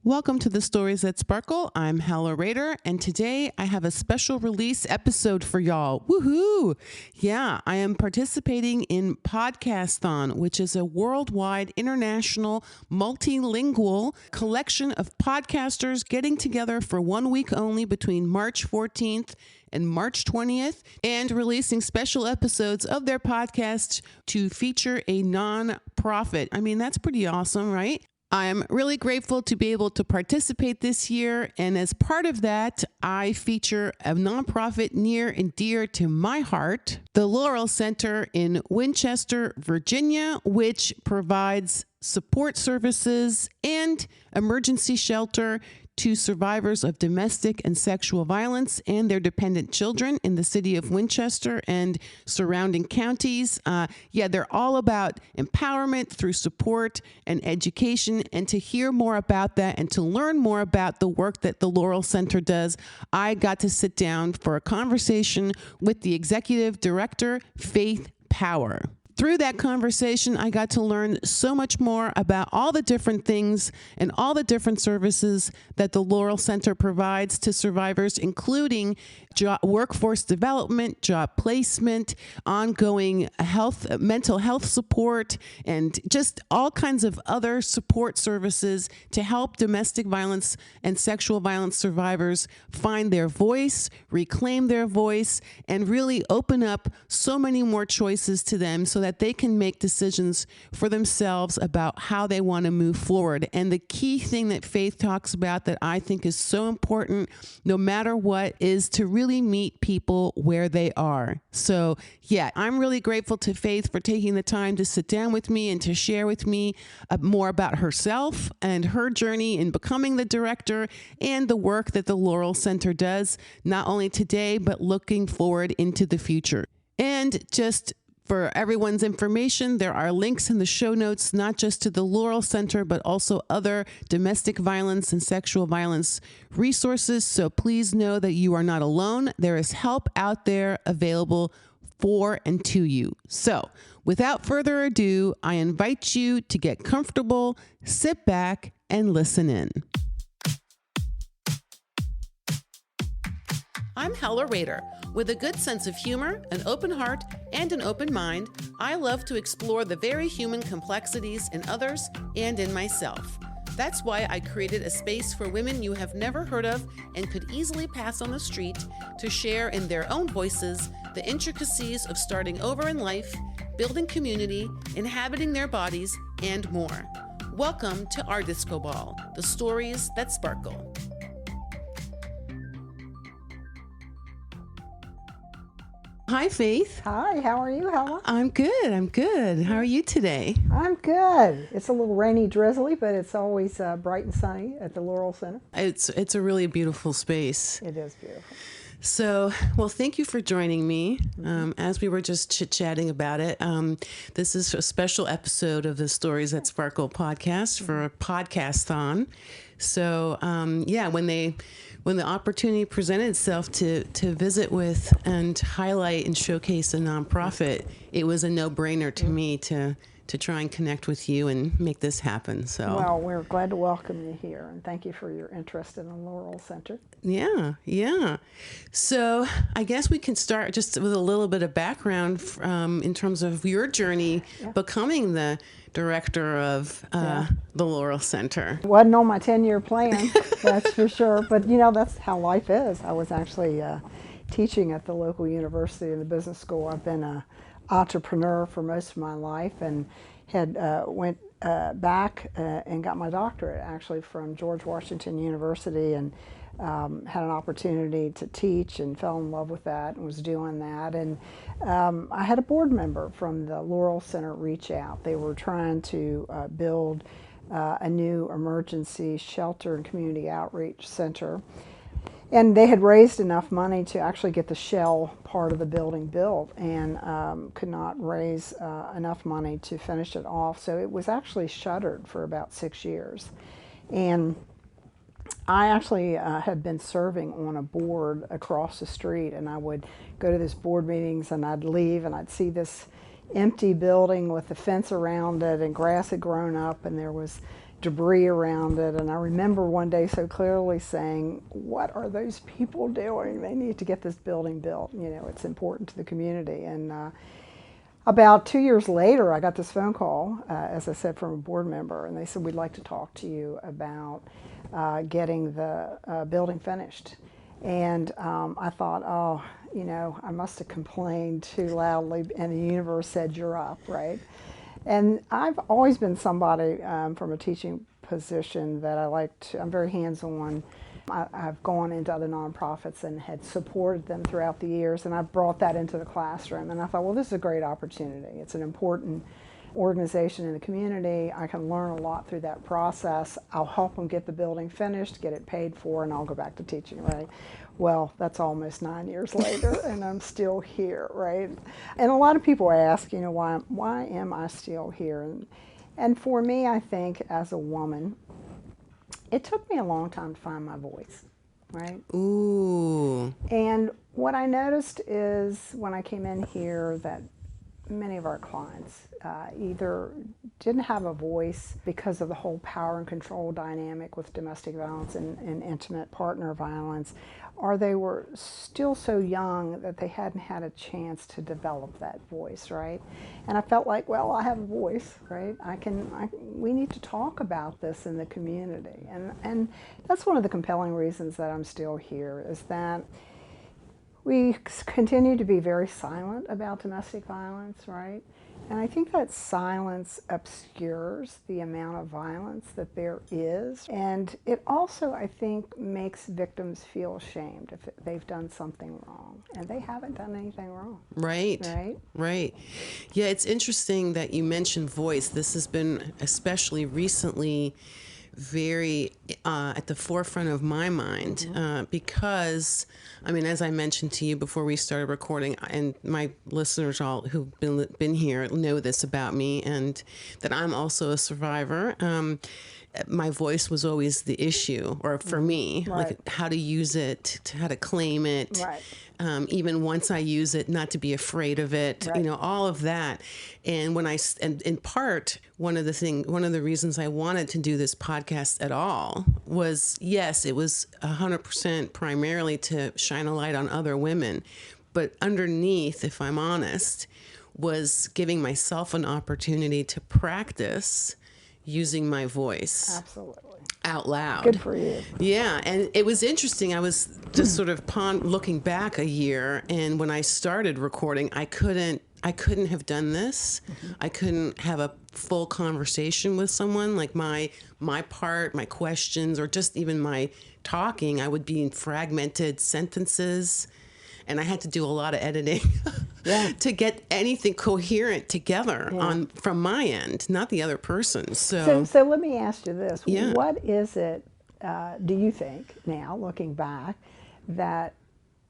Welcome to the Stories That Sparkle. I'm Hella Rader, and today I have a special release episode for y'all. Woohoo! Yeah, I am participating in Podcastathon, which is a worldwide, international, multilingual collection of podcasters getting together for 1 week only between March 14th and March 20th, and releasing special episodes of their podcast to feature a non-profit. I mean, that's pretty awesome, right? I'm really grateful to be able to participate this year, and as part of that, I feature a nonprofit near and dear to my heart, the Laurel Center in Winchester, Virginia, which provides support services and emergency shelter to survivors of domestic and sexual violence and their dependent children in the city of Winchester and surrounding counties. They're all about empowerment through support and education. And to hear more about that and to learn more about the work that the Laurel Center does, I got to sit down for a conversation with the executive director, Faith Power. Through that conversation, I got to learn so much more about all the different things and all the different services that the Laurel Center provides to survivors, including workforce development, job placement, ongoing mental health support, and just all kinds of other support services to help domestic violence and sexual violence survivors find their voice, reclaim their voice, and really open up so many more choices to them so that they can make decisions for themselves about how they want to move forward. And the key thing that Faith talks about that I think is so important, no matter what, is to really meet people where they are. So yeah, I'm really grateful to Faith for taking the time to sit down with me and to share with me more about herself and her journey in becoming the director and the work that the Laurel Center does, not only today, but looking forward into the future. And just for everyone's information, there are links in the show notes, not just to the Laurel Center, but also other domestic violence and sexual violence resources. So please know that you are not alone. There is help out there available for and to you. So without further ado, I invite you to get comfortable, sit back, and listen in. I'm Hella Rader. With a good sense of humor, an open heart, and an open mind, I love to explore the very human complexities in others and in myself. That's why I created a space for women you have never heard of and could easily pass on the street to share in their own voices the intricacies of starting over in life, building community, inhabiting their bodies, and more. Welcome to our Disco Ball, the stories that sparkle. Hi, Faith. Hi, how are you, Hella? I'm good. How are you today? I'm good. It's a little rainy, drizzly, but it's always bright and sunny at the Laurel Center. It's a really beautiful space. It is beautiful. So, well, thank you for joining me. As we were just chit-chatting about it, this is a special episode of the Stories That Sparkle podcast for Podcastathon. So, when the opportunity presented itself to visit with and highlight and showcase a nonprofit, it was a no-brainer to me to try and connect with you and make this happen. So, well, we're glad to welcome you here, and thank you for your interest in the Laurel Center. Yeah. So I guess we can start just with a little bit of background in terms of your journey becoming the director of the Laurel Center. Wasn't on my 10-year plan, that's for sure. But, that's how life is. I was actually teaching at the local university in the business school. I've been an entrepreneur for most of my life and had went back and got my doctorate actually from George Washington University and had an opportunity to teach and fell in love with that and was doing that. And I had a board member from the Laurel Center reach out. They were trying to build a new emergency shelter and community outreach center. And they had raised enough money to actually get the shell part of the building built and could not raise enough money to finish it off. So it was actually shuttered for about 6 years. And I actually had been serving on a board across the street, and I would go to these board meetings and I'd leave and I'd see this empty building with the fence around it and grass had grown up and there was debris around it. And I remember one day so clearly saying, what are those people doing? They need to get this building built. You know, it's important to the community. And about 2 years later, I got this phone call, as I said, from a board member, and they said, we'd like to talk to you about getting the building finished. And I thought, oh, you know, I must have complained too loudly, and the universe said, you're up, right? And I've always been somebody from a teaching position that I'm very hands-on. I've gone into other nonprofits and had supported them throughout the years, and I've brought that into the classroom. And I thought, well, this is a great opportunity. It's an important organization in the community. I can learn a lot through that process. I'll help them get the building finished, get it paid for, and I'll go back to teaching, right? Well, that's almost 9 years later, and I'm still here, right? And a lot of people ask, you know, why am I still here? And for me, I think as a woman, it took me a long time to find my voice, right? Ooh. And what I noticed is when I came in here that many of our clients either didn't have a voice because of the whole power and control dynamic with domestic violence and intimate partner violence, or they were still so young that they hadn't had a chance to develop that voice, right? And I felt like, well, I have a voice, right? We need to talk about this in the community. And that's one of the compelling reasons that I'm still here, is that we continue to be very silent about domestic violence, right? And I think that silence obscures the amount of violence that there is. And it also, I think, makes victims feel ashamed if they've done something wrong. And they haven't done anything wrong. Right. Right? Right. Yeah, it's interesting that you mentioned voice. This has been, especially recently, very at the forefront of my mind, because, I mean, as I mentioned to you before we started recording, and my listeners all who've been here know this about me, and that I'm also a survivor. My voice was always the issue, or for me, Right. like how to use it, how to claim it. Right. Even once I use it, not to be afraid of it, Right. you know, all of that. And and in part, one of the reasons I wanted to do this podcast at all was, yes, it was 100% primarily to shine a light on other women. But underneath, if I'm honest, was giving myself an opportunity to practice using my voice. Absolutely. Out loud. Good for you. Yeah, and it was interesting. I was just sort of looking back a year, and when I started recording, I couldn't have done this. I couldn't have a full conversation with someone. Like my part, my questions, or just even my talking, I would be in fragmented sentences, and I had to do a lot of editing to get anything coherent together from my end, not the other person. So let me ask you this. Yeah. What is it, do you think, now, looking back, that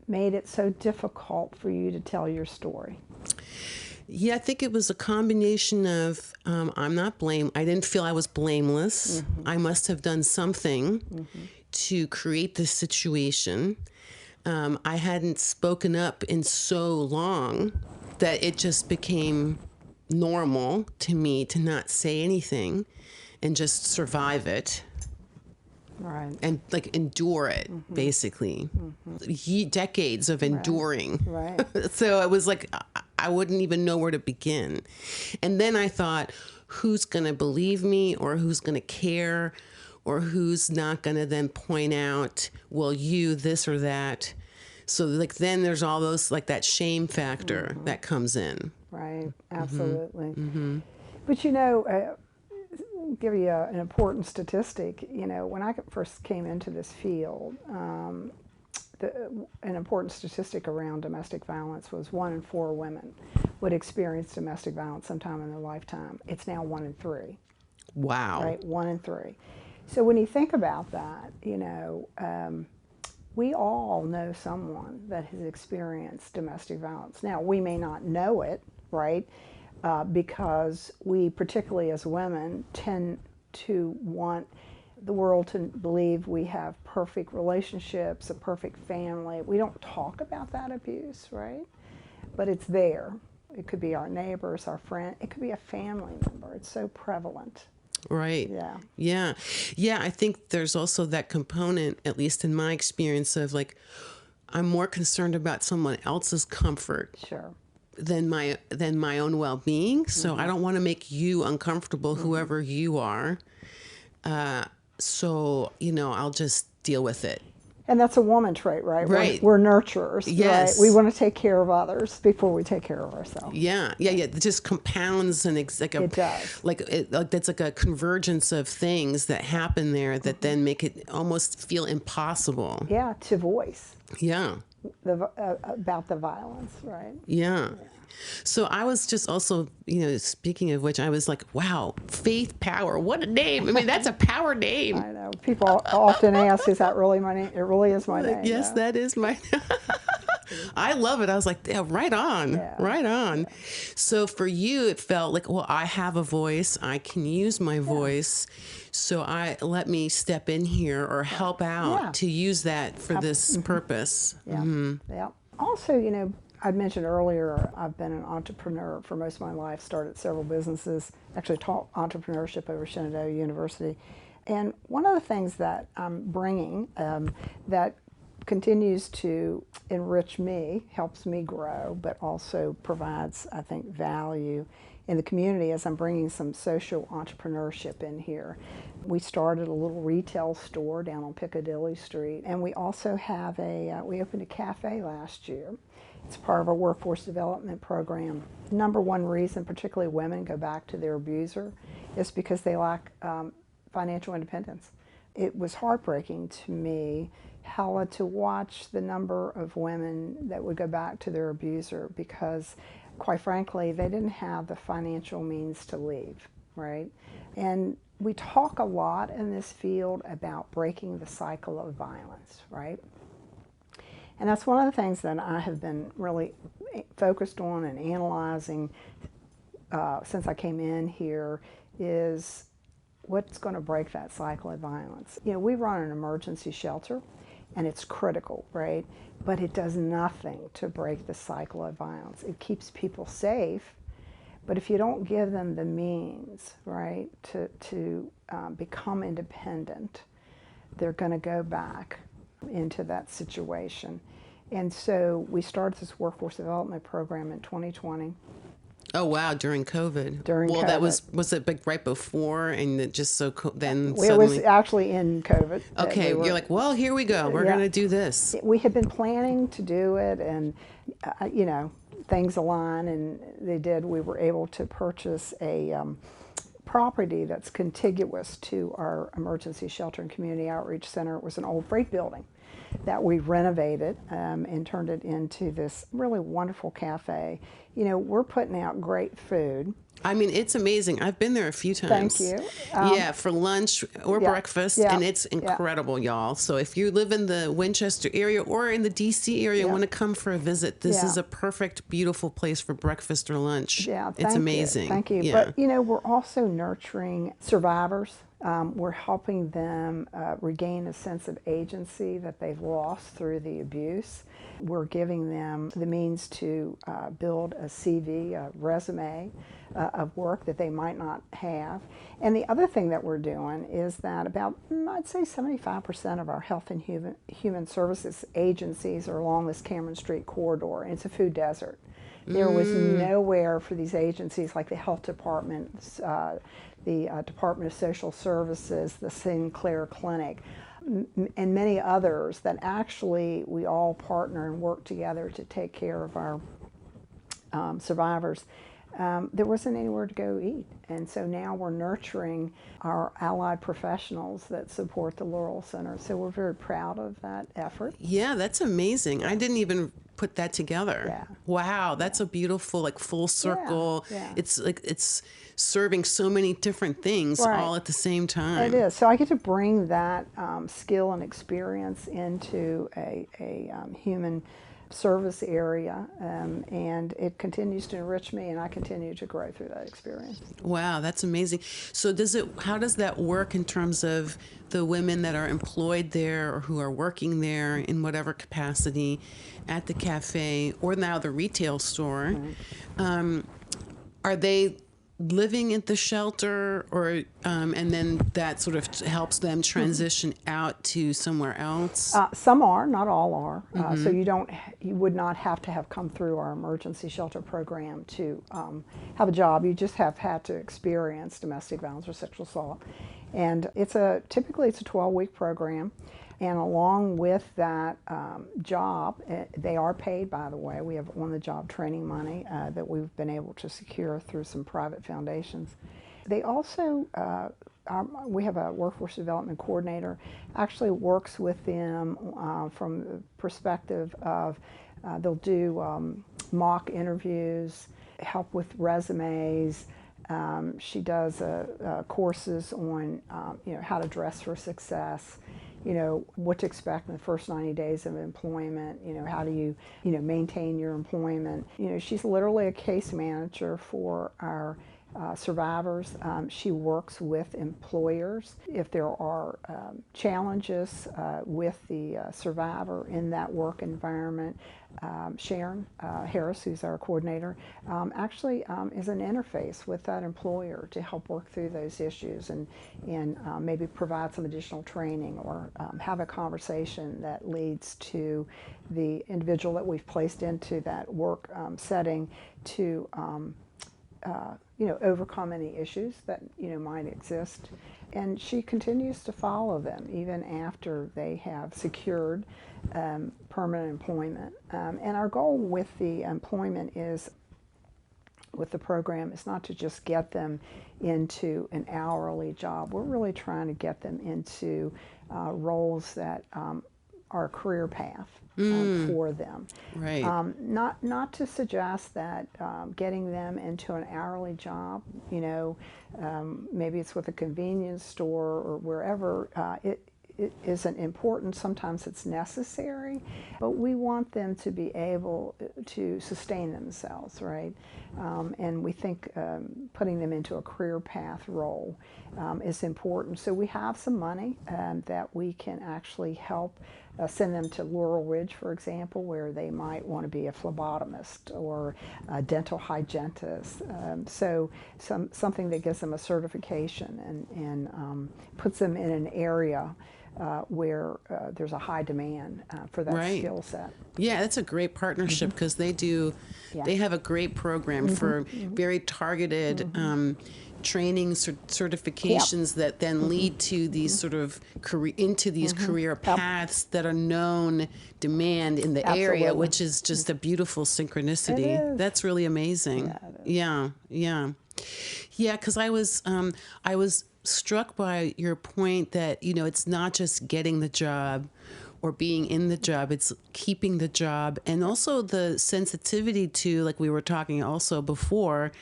made it so difficult for you to tell your story? Yeah, I think it was a combination of I didn't feel I was blameless. I must have done something to create this situation. I hadn't spoken up in so long that it just became normal to me to not say anything and just survive it. Right. And like endure it, basically. Decades of enduring. Right. So it was like, I wouldn't even know where to begin. And then I thought, who's going to believe me, or who's going to care, or who's not going to then point out, well, you, this or that. So like then there's all those, like that shame factor that comes in. Right. Absolutely. But you know, give you an important statistic. You know, when I first came into this field, an important statistic around domestic violence was 1 in 4 women would experience domestic violence sometime in their lifetime. It's now 1 in 3. Wow. Right, 1 in 3. So when you think about that, you know, we all know someone that has experienced domestic violence. Now, we may not know it, right, because we, particularly as women, tend to want the world to believe we have perfect relationships, a perfect family. We don't talk about that abuse, right? But it's there. It could be our neighbors, our friend. It could be a family member. It's so prevalent. Right. Yeah. Yeah. Yeah. I think there's also that component, at least in my experience, of like, I'm more concerned about someone else's comfort Sure. than my own well-being. So I don't want to make you uncomfortable, whoever you are. So, I'll just deal with it. And that's a woman trait, right? Right. We're nurturers, right? We Yes. want to take care of others before we take care of ourselves. Yeah, yeah, yeah. It just compounds and It does. like that's like a convergence of things that happen there that then make it almost feel impossible. Yeah, to voice Yeah, about the violence, right? yeah. So I was just also, speaking of which, I was like, wow, Faith Power, what a name. I mean, that's a power name. I know. People often ask, is that really my name? It really is my name. Yes, yeah. that is my. I love it. I was like, yeah, right on, Yeah. right on. Yeah. So for you, it felt like, well, I have a voice. I can use my voice. So let me step in here or help out to use that for this purpose. Yeah. Yeah. Also, I'd mentioned earlier, I've been an entrepreneur for most of my life, started several businesses, actually taught entrepreneurship over Shenandoah University. And one of the things that I'm bringing that continues to enrich me, helps me grow, but also provides, I think, value in the community as I'm bringing some social entrepreneurship in here. We started a little retail store down on Piccadilly Street, and we also have we opened a cafe last year. It's part of our workforce development program. Number one reason, particularly women, go back to their abuser is because they lack financial independence. It was heartbreaking to me, Hella, to watch the number of women that would go back to their abuser because, quite frankly, they didn't have the financial means to leave, right? And we talk a lot in this field about breaking the cycle of violence, right? And that's one of the things that I have been really focused on and analyzing since I came in here is what's going to break that cycle of violence. We run an emergency shelter, and it's critical, right? But it does nothing to break the cycle of violence. It keeps people safe, but if you don't give them the means, right, to become independent, they're going to go back into that situation. And so we started this workforce development program in 2020. Oh wow! During COVID. During well, COVID. that was it like right before, and it just then It suddenly. was actually in COVID. Okay, you're like, well, here we go. We're gonna do this. We had been planning to do it, and things aligned, and they did. We were able to purchase a property that's contiguous to our emergency shelter and community outreach center. It was an old freight building that we renovated and turned it into this really wonderful cafe. We're putting out great food. I mean, it's amazing. I've been there a few times. Thank you. Yeah, for lunch or breakfast, and it's incredible, y'all. So if you live in the Winchester area or in the D.C. area and want to come for a visit, this is a perfect, beautiful place for breakfast or lunch. Yeah, it's amazing. Thank you. Yeah. But, we're also nurturing survivors. We're helping them regain a sense of agency that they've lost through the abuse. We're giving them the means to build a CV, a resume of work that they might not have. And the other thing that we're doing is that about, I'd say 75% of our health and human services agencies are along this Cameron Street corridor, and it's a food desert. There was nowhere for these agencies like the health department, the Department of Social Services, the Sinclair Clinic, and many others that actually we all partner and work together to take care of our survivors. There wasn't anywhere to go eat. And so now we're nurturing our allied professionals that support the Laurel Center. So we're very proud of that effort. Yeah, that's amazing. I didn't even put that together. Yeah. Wow, that's a beautiful full circle. Yeah. It's serving so many different things all at the same time. It is. So I get to bring that skill and experience into a human service area, and it continues to enrich me, and I continue to grow through that experience. Wow, that's amazing. So how does that work in terms of the women that are employed there or who are working there in whatever capacity at the cafe or now the retail store? Are they living at the shelter, or and then that sort of helps them transition out to somewhere else? Some are, not all are. So you would not have to have come through our emergency shelter program to have a job. You just have had to experience domestic violence or sexual assault. And typically it's a 12-week program. And along with that job, they are paid, by the way. We have on-the-job training money that we've been able to secure through some private foundations. They also, we have a workforce development coordinator, actually works with them from the perspective of they'll do mock interviews, help with resumes. She does courses on how to dress for success, what to expect in the first 90 days of employment, how do you, maintain your employment. She's literally a case manager for our survivors. She works with employers if there are challenges with the survivor in that work environment. Sharon Harris, who's our coordinator, actually is an interface with that employer to help work through those issues and maybe provide some additional training or have a conversation that leads to the individual that we've placed into that work setting to overcome any issues that might exist. And she continues to follow them even after they have secured permanent employment. And our goal with the employment with the program is not to just get them into an hourly job. We're really trying to get them into roles that are a career path for them. Right. Not to suggest that getting them into an hourly job, maybe it's with a convenience store or wherever, it isn't important. Sometimes it's necessary, but we want them to be able to sustain themselves, right? And we think putting them into a career path role is important. So we have some money that we can actually help send them to Laurel Ridge, for example, where they might want to be a phlebotomist or a dental hygienist. So something that gives them a certification and puts them in an area where there's a high demand for that skill set. Yeah, that's a great partnership because they have a great program for very targeted training certifications that then lead to these sort of career paths that are known demand in the area, which is just a beautiful synchronicity. That's really amazing. Yeah, because I was struck by your point that it's not just getting the job or being in the job, it's keeping the job, and also the sensitivity to, like we were talking also before,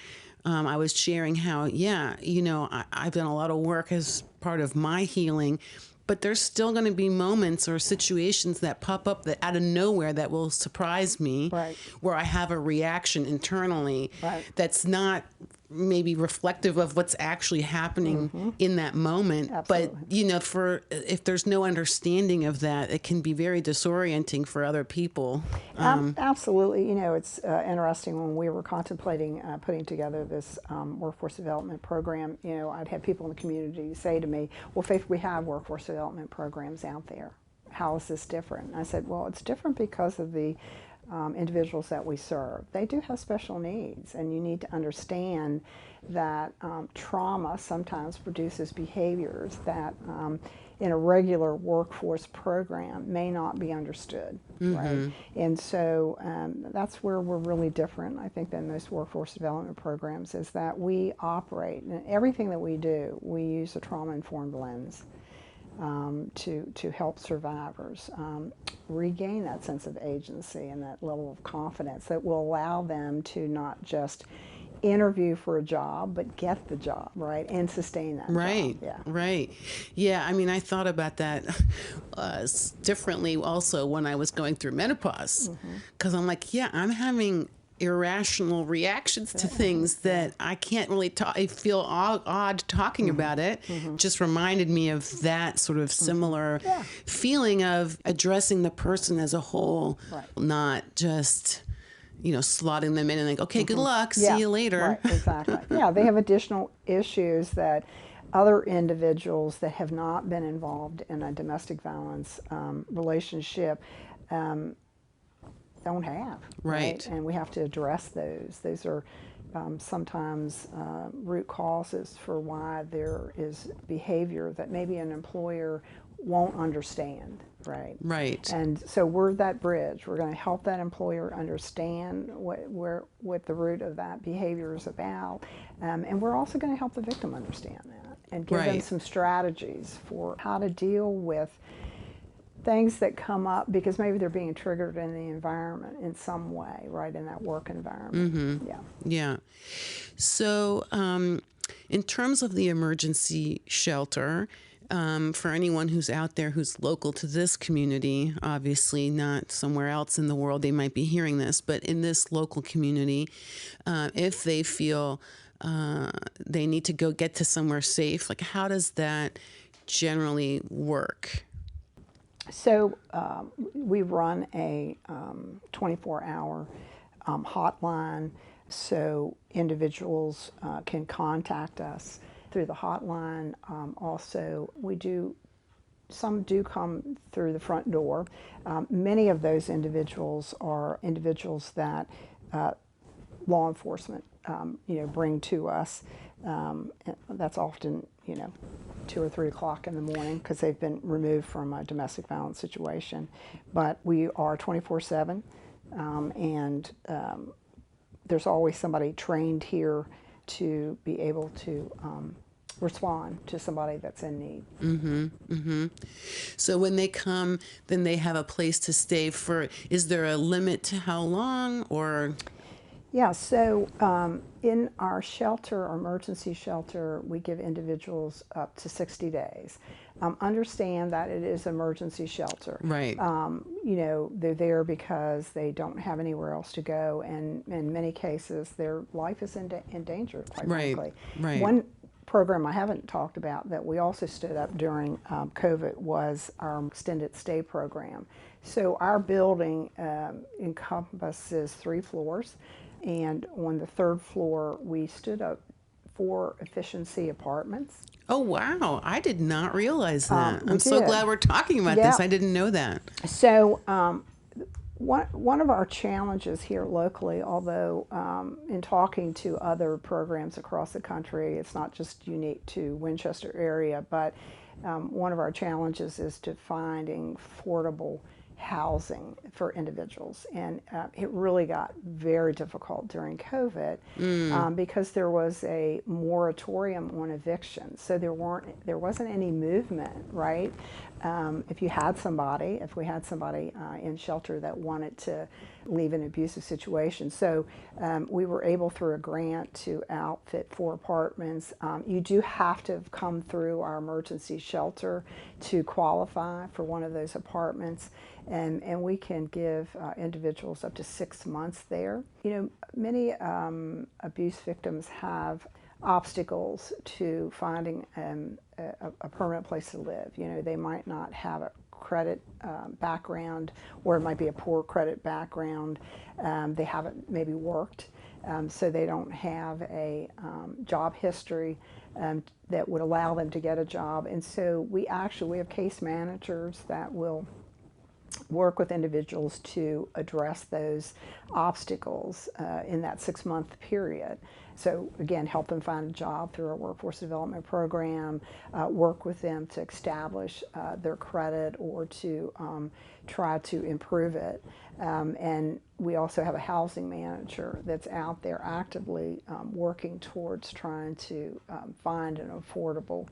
I was sharing how I've done a lot of work as part of my healing, but there's still going to be moments or situations that pop up that out of nowhere that will surprise me, where I have a reaction internally that's not maybe reflective of what's actually happening in that moment. Absolutely. But if there's no understanding of that, it can be very disorienting for other people. Absolutely. It's interesting when we were contemplating putting together this workforce development program. I'd have people in the community say to me, well, Faith, we have workforce development programs out there. How is this different? And I said, well, it's different because of the individuals that we serve. They do have special needs, and you need to understand that trauma sometimes produces behaviors that in a regular workforce program may not be understood, right? And so that's where we're really different, I think, than most workforce development programs, is that we operate, and everything that we do, we use a trauma-informed lens. To help survivors regain that sense of agency and that level of confidence that will allow them to not just interview for a job, but get the job, right, and sustain that job. Right. Yeah, I mean, I thought about that differently also when I was going through menopause, because I'm like, I'm having irrational reactions to things that I can't really talk. I feel odd talking about it. Just reminded me of that sort of similar feeling of addressing the person as a whole, not just slotting them in and like, okay, good luck, see Yeah, you later. right, exactly. Yeah, they have additional issues that other individuals that have not been involved in a domestic violence relationship don't have, right? Right. And we have to address those. Those are sometimes root causes for why there is behavior that maybe an employer won't understand, right? Right. And so we're that bridge. We're going to help that employer understand what the root of that behavior is about, and we're also going to help the victim understand that and give them Right. some strategies for how to deal with things that come up because maybe they're being triggered in the environment in some way, right, in that work environment. Yeah. Yeah. So, in terms of the emergency shelter, for anyone who's out there who's local to this community, obviously not somewhere else in the world, they might be hearing this, but in this local community, if they feel they need to go get to somewhere safe, like how does that generally work? So we run a 24-hour hotline, so individuals can contact us through the hotline. Also, some do come through the front door. Many of those individuals are individuals that law enforcement, bring to us. That's often, 2 or 3 o'clock in the morning because they've been removed from a domestic violence situation. But we are 24/7, and there's always somebody trained here to be able to respond to somebody that's in need. So when they come, then they have a place to stay for, is there a limit to how long or? Yeah, so in our shelter, our emergency shelter, we give individuals up to 60 days. Understand that it is emergency shelter. Right. They're there because they don't have anywhere else to go, and in many cases, their life is in danger, quite Right. frankly. Right. One program I haven't talked about that we also stood up during COVID was our extended stay program. So our building encompasses 3 floors. And on the 3rd floor, we stood up 4 efficiency apartments. Oh, wow. I did not realize that. I'm so did. glad we're talking about Yeah. this. I didn't know that. So one of our challenges here locally, although in talking to other programs across the country, it's not just unique to Winchester area, but one of our challenges is to finding affordable housing for individuals, and it really got very difficult during COVID because there was a moratorium on evictions, so there wasn't any movement, right? If we had somebody in shelter that wanted to leave an abusive situation, so we were able through a grant to outfit 4 apartments. You do have to have come through our emergency shelter to qualify for one of those apartments. And we can give individuals up to 6 months there. Many abuse victims have obstacles to finding a permanent place to live. They might not have a credit background, or it might be a poor credit background. They haven't maybe worked, so they don't have a job history that would allow them to get a job. And so we have case managers that will work with individuals to address those obstacles in that 6-month period. So again, help them find a job through our workforce development program, work with them to establish their credit or to try to improve it. And we also have a housing manager that's out there actively working towards trying to find an affordable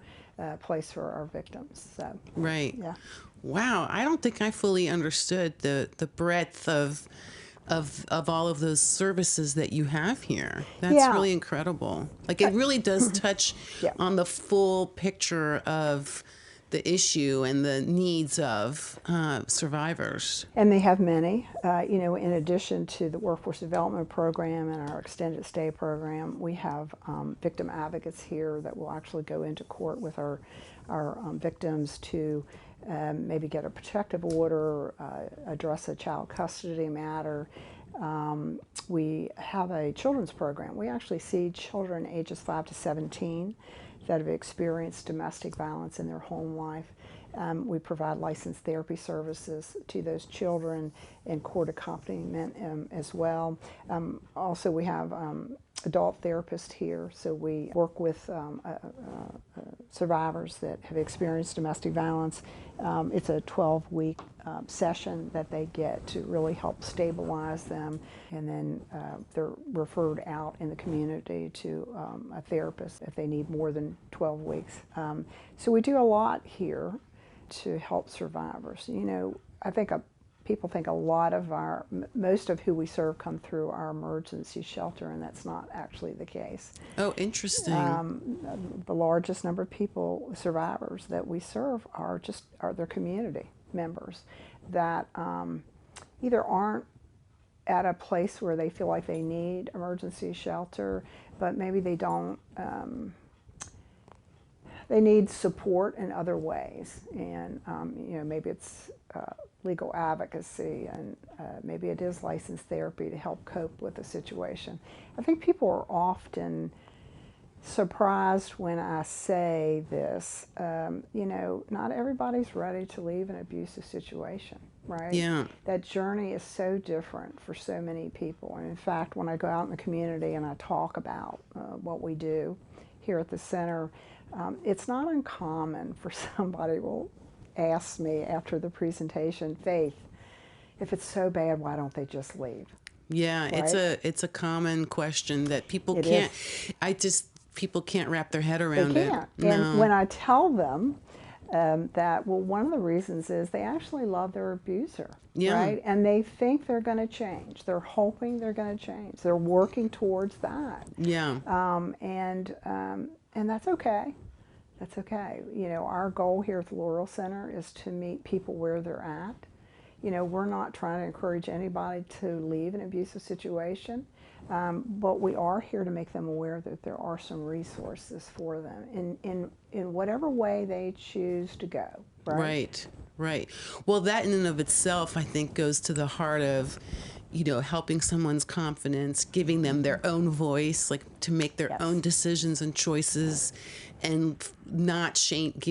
place for our victims. So, Right. yeah. Wow. I don't think I fully understood the breadth of all of those services that you have here. That's Yeah. really incredible. Like it really does touch Yeah. on the full picture of the issue and the needs of survivors. And they have many. In addition to the workforce development program and our extended stay program, we have victim advocates here that will actually go into court with our victims to maybe get a protective order, address a child custody matter. We have a children's program. We actually see children ages 5 to 17 that have experienced domestic violence in their home life. We provide licensed therapy services to those children and court accompaniment as well. Also, we have adult therapists here, so we work with survivors that have experienced domestic violence. It's a 12-week session that they get to really help stabilize them, and then they're referred out in the community to a therapist if they need more than 12 weeks. So we do a lot here to help survivors. You know, I think people think a lot of most of who we serve come through our emergency shelter, and that's not actually the case. Oh, interesting. The largest number of people, survivors that we serve, are their community members that either aren't at a place where they feel like they need emergency shelter, but maybe they don't. They need support in other ways, and you know, maybe it's legal advocacy, and maybe it is licensed therapy to help cope with the situation. I think people are often surprised when I say this. You know, not everybody's ready to leave an abusive situation, right? Yeah. That journey is so different for so many people, and in fact, when I go out in the community and I talk about what we do here at the center, it's not uncommon for somebody will ask me after the presentation, Faith, if it's so bad, why don't they just leave? Yeah, right? it's a common question that people It can't. is. People can't wrap their head They around can't. it. No. And when I tell them that, well, one of the reasons is they actually love their abuser, Yeah. right? And they think they're going to change. They're hoping they're going to change. They're working towards that. Yeah. And that's okay. That's okay. You know, our goal here at the Laurel Center is to meet people where they're at. You know, we're not trying to encourage anybody to leave an abusive situation, but we are here to make them aware that there are some resources for them in whatever way they choose to go. Right? Right. Well, that in and of itself, I think, goes to the heart of, you know, helping someone's confidence, giving them their own voice, like to make their Yes. own decisions and choices, and not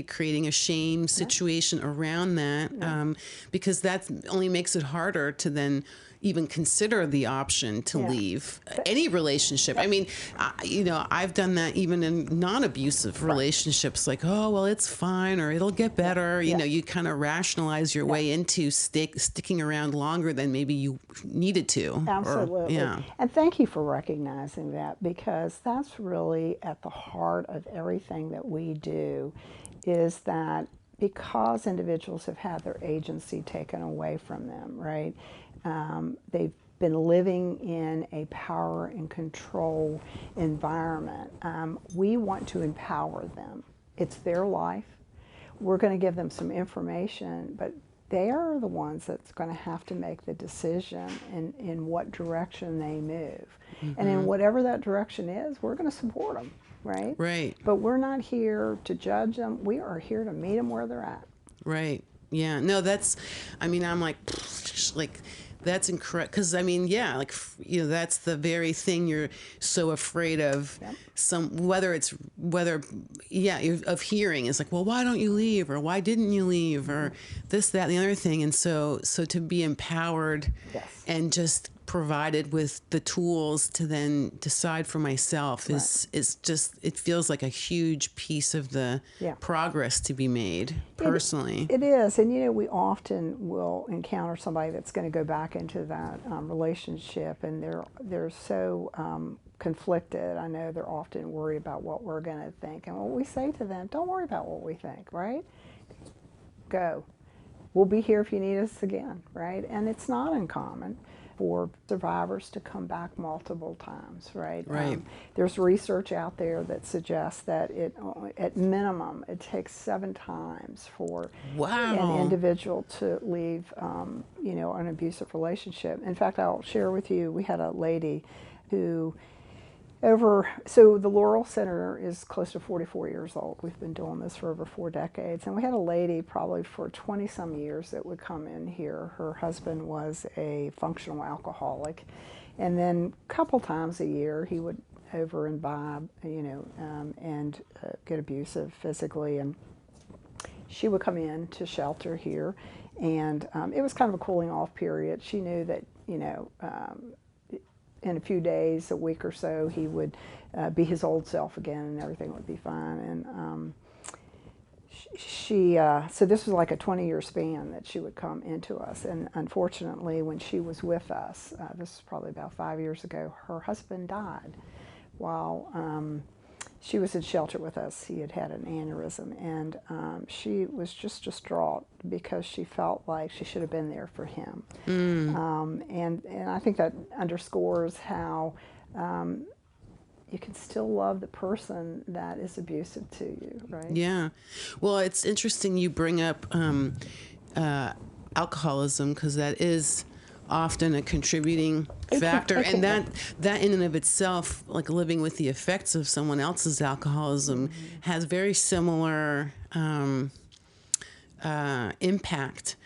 creating a shame situation around that, because that only makes it harder to then even consider the option to leave any relationship. I mean, you know, I've done that even in non-abusive relationships, like, oh, well, it's fine, or it'll get better. You know, you kind of rationalize your way into sticking around longer than maybe you needed to. Absolutely. And thank you for recognizing that, because that's really at the heart of everything that we do, is that because individuals have had their agency taken away from them, right? They've been living in a power and control environment. We want to empower them. It's their life. We're going to give them some information, but they are the ones that's going to have to make the decision in what direction they move. And in whatever that direction is, we're going to support them, right? Right. But we're not here to judge them. We are here to meet them where they're at. Right. Yeah. No, I'm like, that's incredible. Because I mean, yeah, like, you know, that's the very thing you're so afraid of. Of hearing is like, well, why don't you leave, or why didn't you leave, or this, that, and the other thing. And so to be empowered and just provided with the tools to then decide for myself is just, it feels like a huge piece of the progress to be made personally. It is. And you know, we often will encounter somebody that's going to go back into that relationship, and they're so conflicted. I know they're often worried about what we're going to think, and what we say to them, don't worry about what we think, right? Go. We'll be here if you need us again, right? And it's not uncommon for survivors to come back multiple times, right? Right. There's research out there that suggests that at minimum, it takes 7 times for an individual to leave, you know, an abusive relationship. In fact, I'll share with you, we had a lady who So the Laurel Center is close to 44 years old. We've been doing this for over 4 decades. And we had a lady probably for 20 some years that would come in here. Her husband was a functional alcoholic. And then a couple times a year he would over imbibe, and get abusive physically. And she would come in to shelter here. And it was kind of a cooling off period. She knew that, in a few days, a week or so, he would be his old self again and everything would be fine. And so this was like a 20-year span that she would come into us. And unfortunately, when she was with us, this was probably about 5 years ago, her husband died while she was in shelter with us. He had had an aneurysm, and she was just distraught because she felt like she should have been there for him. And I think that underscores how you can still love the person that is abusive to you, right? Yeah. Well, it's interesting you bring up alcoholism, because that is often a contributing factor, and that in and of itself, like living with the effects of someone else's alcoholism, has very similar impact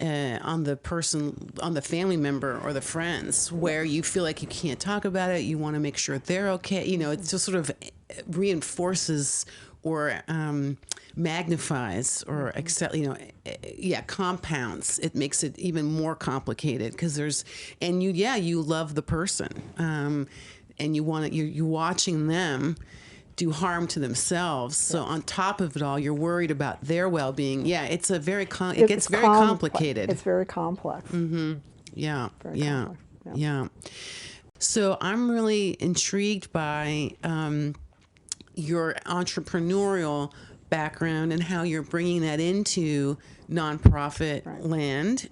on the person, on the family member or the friends, where you feel like you can't talk about it, you want to make sure they're okay. It just sort of reinforces or magnifies or compounds. It makes it even more complicated because you love the person, and you're watching them do harm to themselves. So on top of it all, you're worried about their well-being. Yeah, it gets very complicated. It's very complex. Yeah, Very yeah, complex. yeah. So I'm really intrigued by your entrepreneurial background and how you're bringing that into nonprofit land.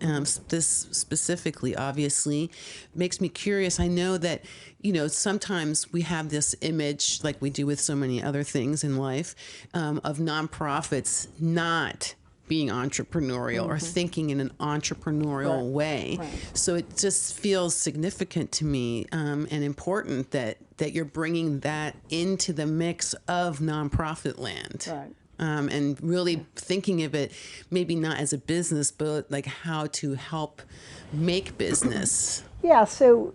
This specifically, obviously, makes me curious. I know that, sometimes we have this image, like we do with so many other things in life, of nonprofits not being entrepreneurial or thinking in an entrepreneurial way. So it just feels significant to me and important that you're bringing that into the mix of nonprofit land. And really thinking of it maybe not as a business, but like how to help make business. Yeah, so,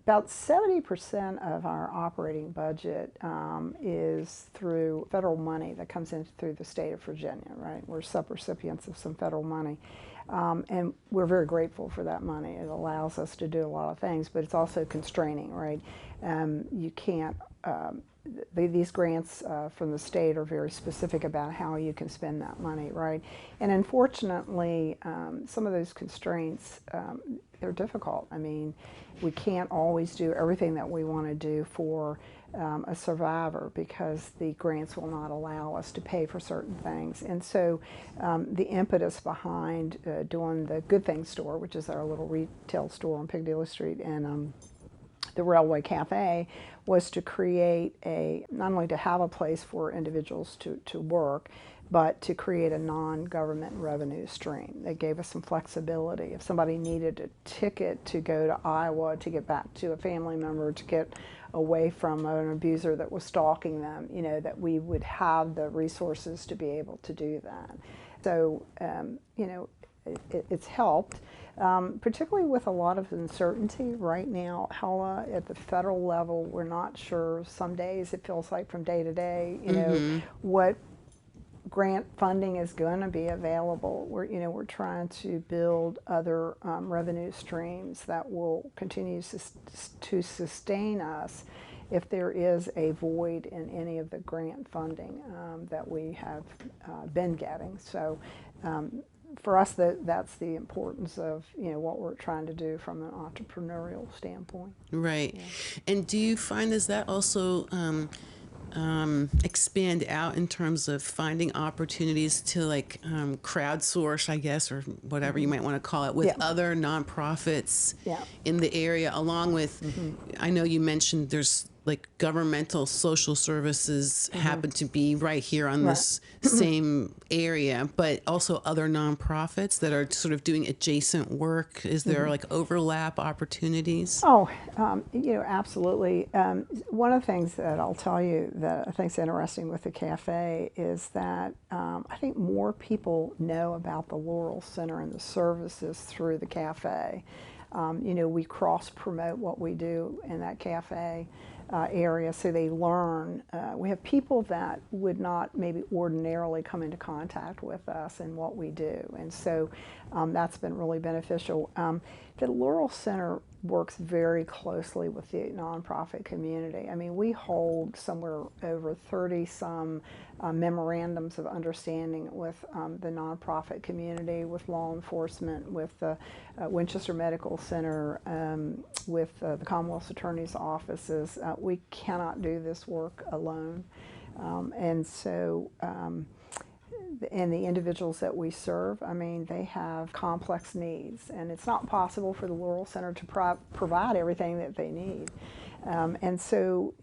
about 70% of our operating budget is through federal money that comes in through the state of Virginia, right? We're subrecipients of some federal money. And we're very grateful for that money. It allows us to do a lot of things, but it's also constraining, right? You can't, these grants from the state are very specific about how you can spend that money, right? And unfortunately, some of those constraints, they're difficult. I mean, we can't always do everything that we want to do for a survivor because the grants will not allow us to pay for certain things. And so the impetus behind doing the Good Things store, which is our little retail store on Piccadilly Street, and the Railway Cafe, was to create not only to have a place for individuals to work, but to create a non-government revenue stream that gave us some flexibility. If somebody needed a ticket to go to Iowa to get back to a family member, to get away from an abuser that was stalking them, that we would have the resources to be able to do that. So, it's helped, particularly with a lot of uncertainty right now. Hella, at the federal level, we're not sure. Some days it feels like from day to day, what grant funding is going to be available. We're trying to build other revenue streams that will continue to sustain us if there is a void in any of the grant funding that we have been getting. So for us, that's the importance of what we're trying to do from an entrepreneurial standpoint. Right. Yeah. And do you find is that also expand out in terms of finding opportunities to crowdsource, I guess, or whatever you might want to call it, with other nonprofits in the area, along with, I know you mentioned there's like governmental social services happen to be right here on Right. this same area, but also other nonprofits that are sort of doing adjacent work? Is there like overlap opportunities? Oh, absolutely. One of the things that I'll tell you that I think is interesting with the cafe is that I think more people know about the Laurel Center and the services through the cafe. We cross promote what we do in that cafe area, so they learn. We have people that would not maybe ordinarily come into contact with us and what we do, and so that's been really beneficial. The Laurel Center works very closely with the nonprofit community. I mean, we hold somewhere over 30 some memorandums of understanding with the nonprofit community, with law enforcement, with the Winchester Medical Center, with the Commonwealth Attorney's offices. We cannot do this work alone. And so and the individuals that we serve, I mean, they have complex needs, and it's not possible for the Laurel Center to provide everything that they need. And so,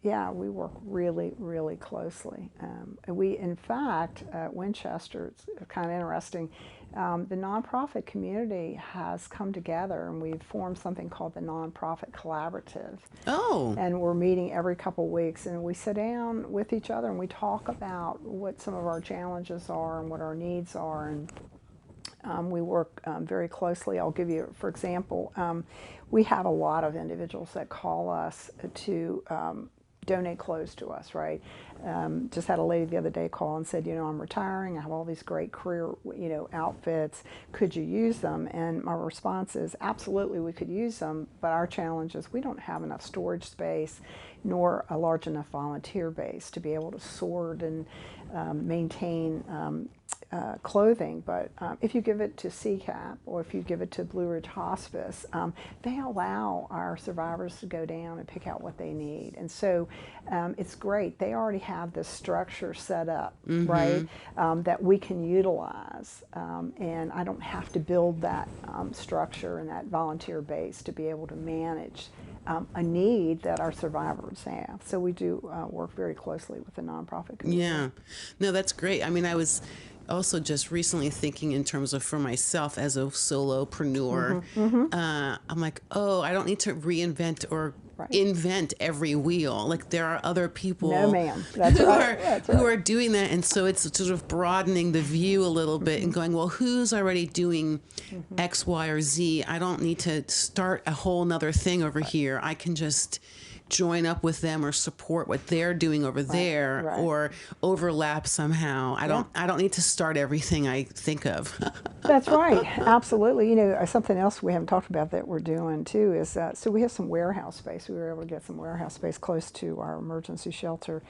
yeah, we work really, really closely. We, in fact, at Winchester, it's kind of interesting, the nonprofit community has come together, and we've formed something called the Nonprofit Collaborative. Oh, And we're meeting every couple weeks, and we sit down with each other and we talk about what some of our challenges are and what our needs are. And we work very closely. I'll give you, for example, we have a lot of individuals that call us to donate clothes to us, right? Just had a lady the other day call and said, I'm retiring, I have all these great career, outfits, could you use them? And my response is, absolutely, we could use them, but our challenge is we don't have enough storage space, nor a large enough volunteer base to be able to sort and maintain clothing. But if you give it to CCAP or if you give it to Blue Ridge Hospice, they allow our survivors to go down and pick out what they need. And so it's great. They already have this structure set up, right, that we can utilize. And I don't have to build that structure and that volunteer base to be able to manage a need that our survivors have. So we do work very closely with the nonprofit community. yeah. No, that's great. I mean, I was also just recently thinking in terms of for myself as a solopreneur, I'm like, oh, I don't need to reinvent or invent every wheel. Like there are other people No, ma'am. That's right. who are doing that. And so it's sort of broadening the view a little bit and going, well, who's already doing X, Y, or Z? I don't need to start a whole nother thing over here. I can just join up with them or support what they're doing over there or overlap somehow. I don't need to start everything I think of. That's right. Absolutely. Something else we haven't talked about that we're doing too is, so we have some warehouse space. We were able to get some warehouse space close to our emergency shelter.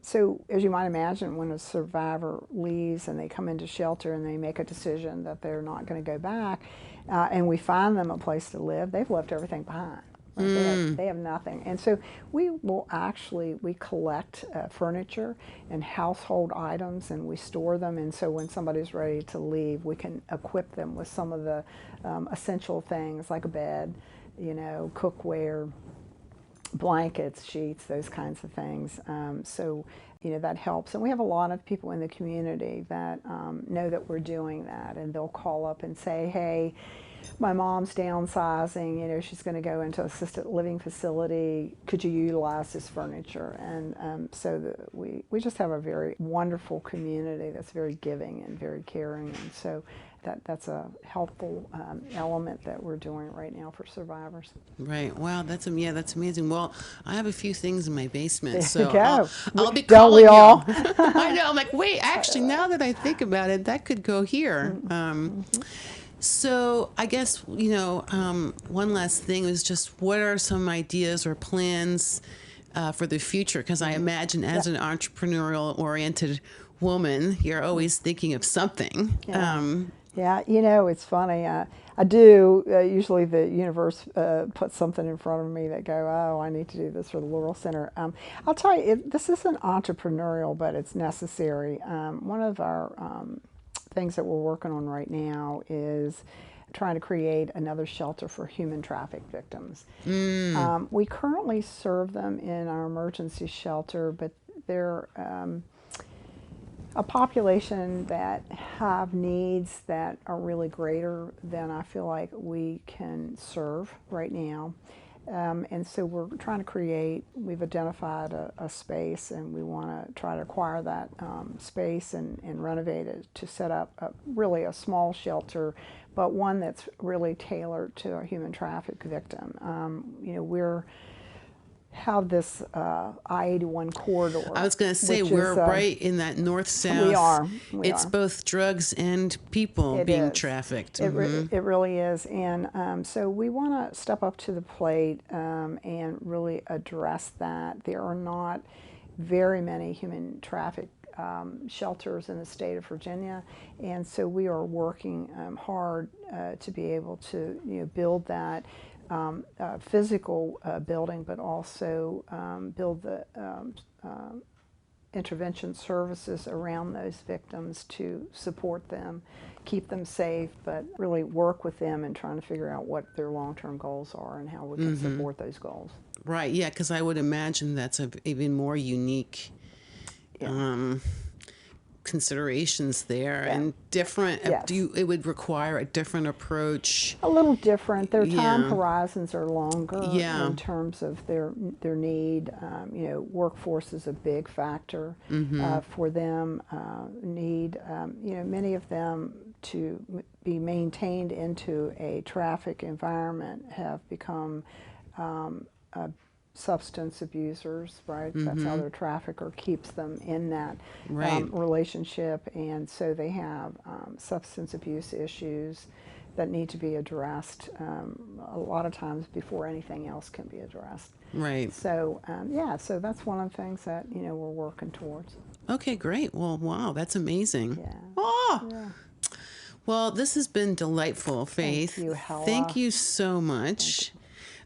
So as you might imagine, when a survivor leaves and they come into shelter and they make a decision that they're not going to go back, and we find them a place to live, they've left everything behind. They have nothing. And so we collect furniture and household items and we store them. And so when somebody's ready to leave, we can equip them with some of the essential things like a bed, cookware, blankets, sheets, those kinds of things. So that helps. And we have a lot of people in the community that know that we're doing that, and they'll call up and say, hey, my mom's downsizing, she's going to go into assisted living facility. Could you utilize this furniture? And so we just have a very wonderful community that's very giving and very caring. And so that's a helpful element that we're doing right now for survivors. Right. Wow. That's amazing. Well, I have a few things in my basement, There so you go. I'll be Don't calling we all? you. I know. I'm like, wait. Actually, now that I think about it, that could go here. So I guess, one last thing is just what are some ideas or plans for the future? Because I imagine as an entrepreneurial-oriented woman, you're always thinking of something. Yeah, it's funny. I do. Usually the universe puts something in front of me that go, oh, I need to do this for the Laurel Center. I'll tell you, this isn't entrepreneurial, but it's necessary. One of our things that we're working on right now is trying to create another shelter for human traffic victims. We currently serve them in our emergency shelter, but they're a population that have needs that are really greater than I feel like we can serve right now. And so we're trying to create, we've identified a space, and we want to try to acquire that space and renovate it to set up really a small shelter, but one that's really tailored to a human traffic victim. We're have this I-81 corridor. I was going to say, we're right in that north-south. We are. It's both drugs and people being trafficked. It really is. And so we want to step up to the plate and really address that. There are not very many human traffic shelters in the state of Virginia, and so we are working hard to be able to build that physical building, but also build the intervention services around those victims to support them, keep them safe, but really work with them and trying to figure out what their long-term goals are and how we can support those goals. Right, yeah, because I would imagine that's an even more unique considerations there, and different. Yes. It would require a different approach. A little different. Their time horizons are longer Yeah. in terms of their need. Workforce is a big factor for them. Need many of them to be maintained into a traffic environment have become substance abusers, right? That's how their trafficker keeps them in that relationship, and so they have substance abuse issues that need to be addressed a lot of times before anything else can be addressed. Right. So so that's one of the things that we're working towards. Okay, great. Well, wow, that's amazing. Yeah. Oh. Yeah. Well, this has been delightful, Faith. Thank you, Hella. Thank you so much.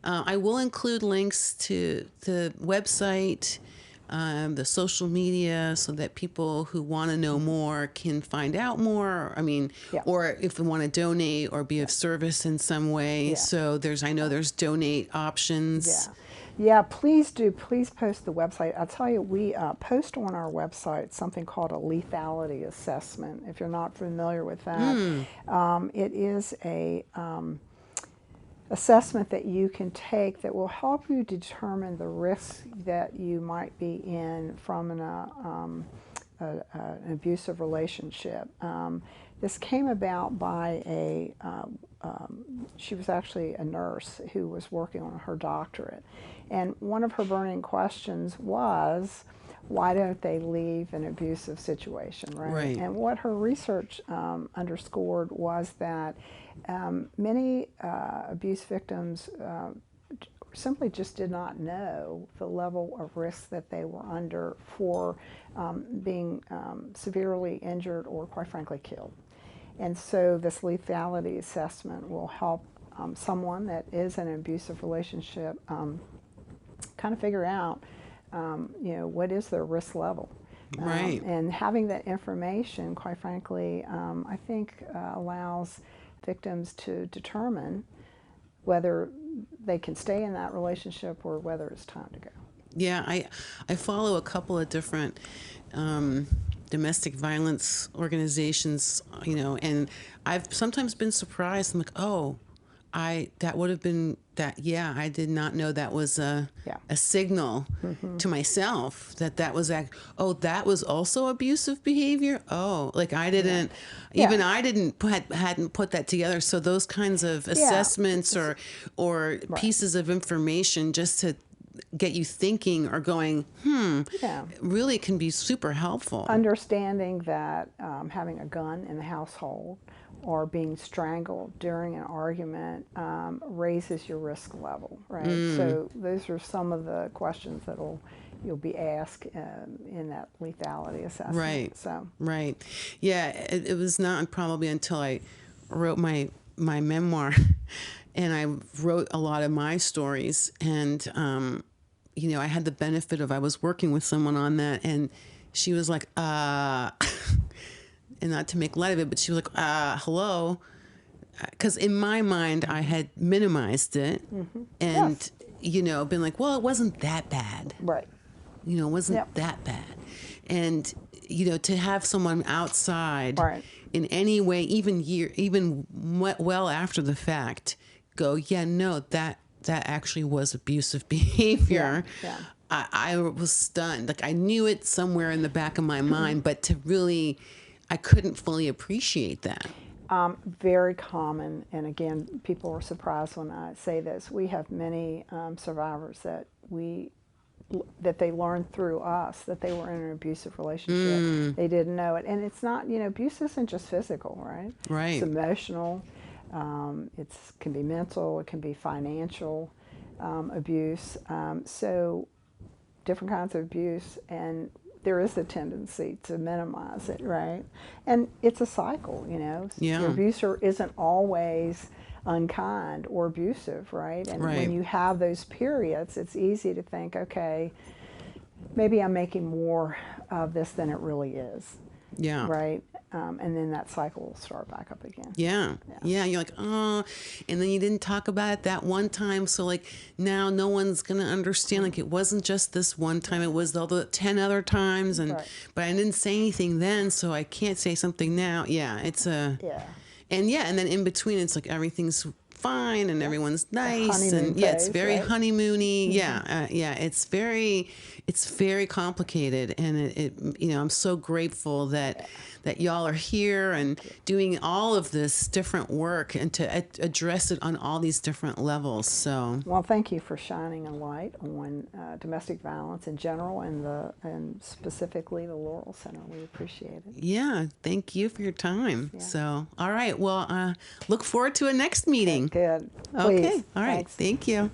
I will include links to the website, the social media, so that people who want to know more can find out more. I mean, or if they want to donate or be of service in some way. Yeah. So I know there's donate options. Yeah, please do. Please post the website. I'll tell you, we post on our website something called a lethality assessment. If you're not familiar with that, it is a assessment that you can take that will help you determine the risks that you might be in from an abusive relationship. This came about by she was actually a nurse who was working on her doctorate. And one of her burning questions was, why don't they leave an abusive situation, right? And what her research underscored was that many abuse victims simply just did not know the level of risk that they were under for being severely injured or, quite frankly, killed. And so this lethality assessment will help someone that is in an abusive relationship kind of figure out what is their risk level. And having that information, quite frankly, I think allows victims to determine whether they can stay in that relationship or whether it's time to go. Yeah, I follow a couple of different domestic violence organizations, and I've sometimes been surprised. I'm like, oh, that would have been that. Yeah, I did not know that was a signal to myself that was that was also abusive behavior. Oh, like I didn't hadn't put that together. So those kinds of assessments or pieces of information just to get you thinking or going, really can be super helpful. Understanding that having a gun in the household or being strangled during an argument raises your risk level, right? So those are some of the questions that you'll be asked in that lethality assessment. Right. So. Right. Yeah, it was not probably until I wrote my memoir and I wrote a lot of my stories, and I had the benefit of I was working with someone on that, and she was like, and not to make light of it, but she was like, hello. Because in my mind, I had minimized it and, been like, well, it wasn't that bad. Right. It wasn't that bad. And, to have someone outside in any way, even well after the fact, go, yeah, no, that actually was abusive behavior. Yeah. I was stunned. Like, I knew it somewhere in the back of my mind, but I couldn't fully appreciate that. Very common, and again, people are surprised when I say this. We have many survivors that they learned through us that they were in an abusive relationship. They didn't know it, and it's not. Abuse isn't just physical, right? Right. It's emotional. It can be mental. It can be financial abuse. So different kinds of abuse, and there is a tendency to minimize it, right? And it's a cycle, The abuser isn't always unkind or abusive, right? And when you have those periods, it's easy to think, okay, maybe I'm making more of this than it really is. Yeah. Right? And then that cycle will start back up again. Yeah. You're like, oh, and then you didn't talk about it that one time. So like now no one's going to understand. Like it wasn't just this one time. It was all the 10 other times. But I didn't say anything then. So I can't say something now. Yeah. It's and then in between, it's like everything's fine and everyone's nice and it's very honeymoony. It's very complicated, and it I'm so grateful that y'all are here and doing all of this different work and to address it on all these different levels. So well, thank you for shining a light on domestic violence in general and specifically the Laurel Center. We appreciate it. Yeah, thank you for your time. So all right, well, look forward to a next meeting. Good. Okay. Please. All right. Thanks. Thank you.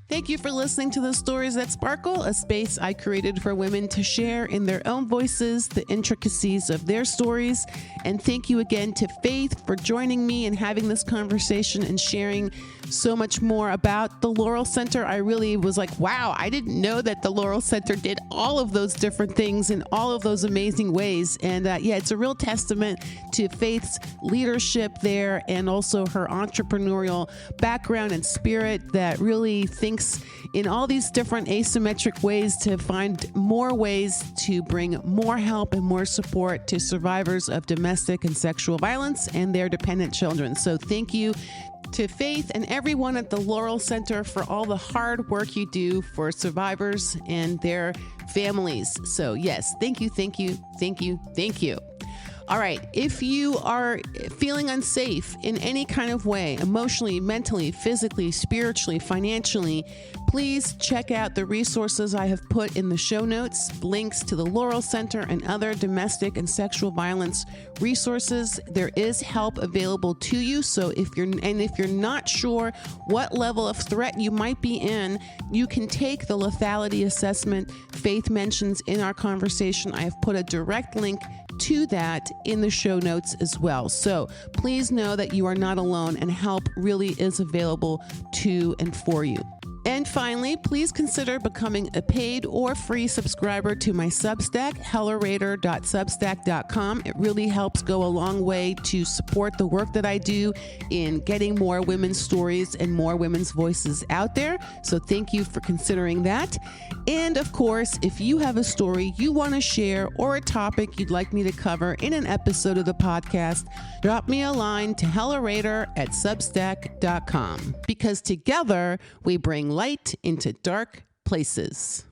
Thank you for listening to The Stories That Sparkle, a space I created for women to share in their own voices the intricacies of their stories. And thank you again to Faith for joining me and having this conversation and sharing so much more about the Laurel Center. I really was like, wow, I didn't know that the Laurel Center did all of those different things in all of those amazing ways. And it's a real testament to Faith's leadership there and also her entrepreneurial background and spirit that really thinks in all these different asymmetric ways to find more ways to bring more help and more support to survivors of domestic and sexual violence and their dependent children. So thank you to Faith and everyone at the Laurel Center for all the hard work you do for survivors and their families. So yes, thank you, thank you, thank you, thank you. All right, if you are feeling unsafe in any kind of way, emotionally, mentally, physically, spiritually, financially, please check out the resources I have put in the show notes, links to the Laurel Center and other domestic and sexual violence resources. There is help available to you. So if you're not sure what level of threat you might be in, you can take the lethality assessment Faith mentions in our conversation. I have put a direct link to that in the show notes as well. So please know that you are not alone and help really is available to and for you. And finally, please consider becoming a paid or free subscriber to my Substack, hellarader.substack.com. It really helps go a long way to support the work that I do in getting more women's stories and more women's voices out there. So thank you for considering that. And of course, if you have a story you want to share or a topic you'd like me to cover in an episode of the podcast, drop me a line to hellarader@substack.com, because together we bring light into dark places.